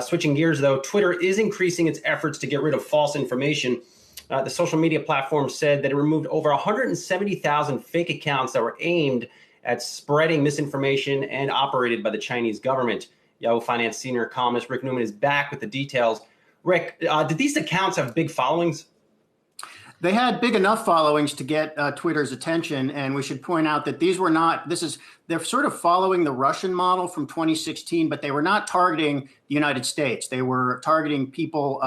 Switching gears, though, Twitter is increasing its efforts to get rid of false information. The social media platform said that it removed over 170,000 fake accounts that were aimed at spreading misinformation and operated by the Chinese government. Yahoo Finance senior columnist Rick Newman is back with the details. Rick, did these accounts have big followings? They had big enough followings to get Twitter's attention, and we should point out that they're sort of following the Russian model from 2016, but they were not targeting the United States. They were targeting people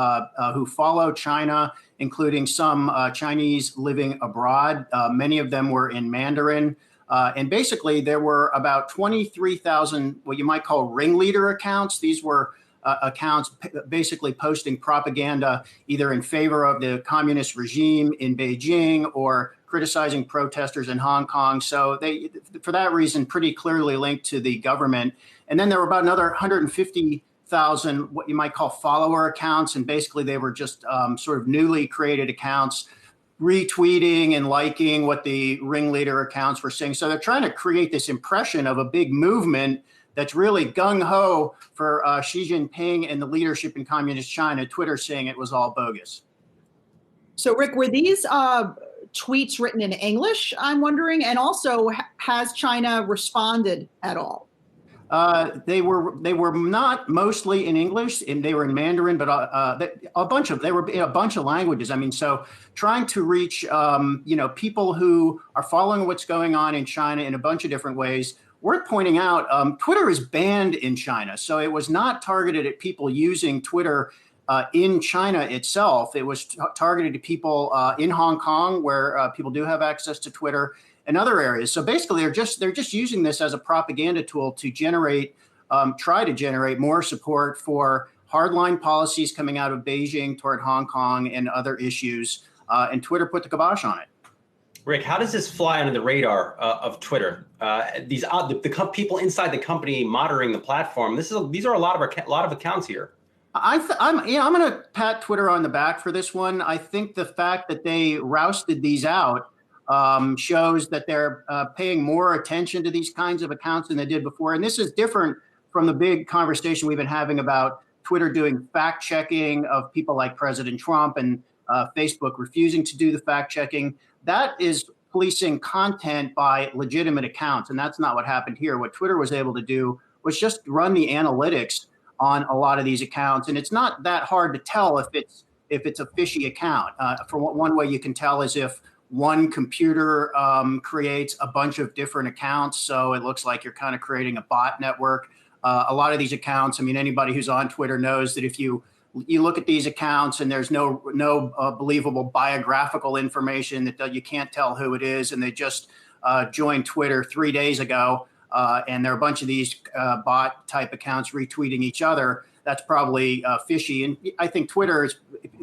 who follow China, including some Chinese living abroad. Many of them were in Mandarin. And basically, there were about 23,000 what you might call ringleader accounts. These were accounts basically posting propaganda either in favor of the communist regime in Beijing or criticizing protesters in Hong Kong. So they, for that reason, pretty clearly linked to the government. And then there were about another 150,000 what you might call follower accounts. And basically they were just sort of newly created accounts retweeting and liking what the ringleader accounts were saying. So they're trying to create this impression of a big movement that's really gung-ho for Xi Jinping and the leadership in communist China. Twitter saying it was all bogus. So, Rick, were these tweets written in English, I'm wondering? And also, has China responded at all? They were not mostly in English, and they were in Mandarin, but they were in a bunch of languages. I mean, so trying to reach people who are following what's going on in China in a bunch of different ways. Worth pointing out, Twitter is banned in China, so it was not targeted at people using Twitter in China itself. It was targeted to people in Hong Kong, where people do have access to Twitter, and other areas. So basically, they're just using this as a propaganda tool to try to generate more support for hardline policies coming out of Beijing toward Hong Kong and other issues. And Twitter put the kibosh on it. Rick, how does this fly under the radar of Twitter? The people inside the company monitoring the platform. These are a lot of accounts here. I'm going to pat Twitter on the back for this one. I think the fact that they rousted these out shows that they're paying more attention to these kinds of accounts than they did before. And this is different from the big conversation we've been having about Twitter doing fact checking of people like President Trump and Facebook refusing to do the fact checking. That is policing content by legitimate accounts. And that's not what happened here. What Twitter was able to do was just run the analytics on a lot of these accounts. And it's not that hard to tell if it's a fishy account. For one way you can tell is if one computer creates a bunch of different accounts. So it looks like you're kind of creating a bot network. A lot of these accounts, I mean, anybody who's on Twitter knows that if you look at these accounts and there's no believable biographical information, that you can't tell who it is, and they just joined Twitter 3 days ago, and there are a bunch of these bot type accounts retweeting each other. That's probably fishy, and I think Twitter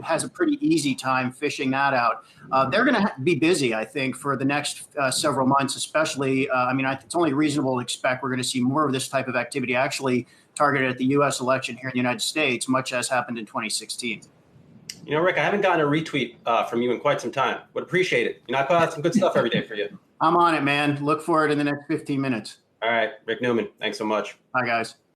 has a pretty easy time fishing that out. They're going to be busy, I think, for the next several months, especially. It's only reasonable to expect we're going to see more of this type of activity actually targeted at the U.S. election here in the United States, much as happened in 2016. You know, Rick, I haven't gotten a retweet from you in quite some time. Would appreciate it. I put out some good stuff every day for you. I'm on it, man. Look for it in the next 15 minutes. All right, Rick Newman, thanks so much. Bye, guys.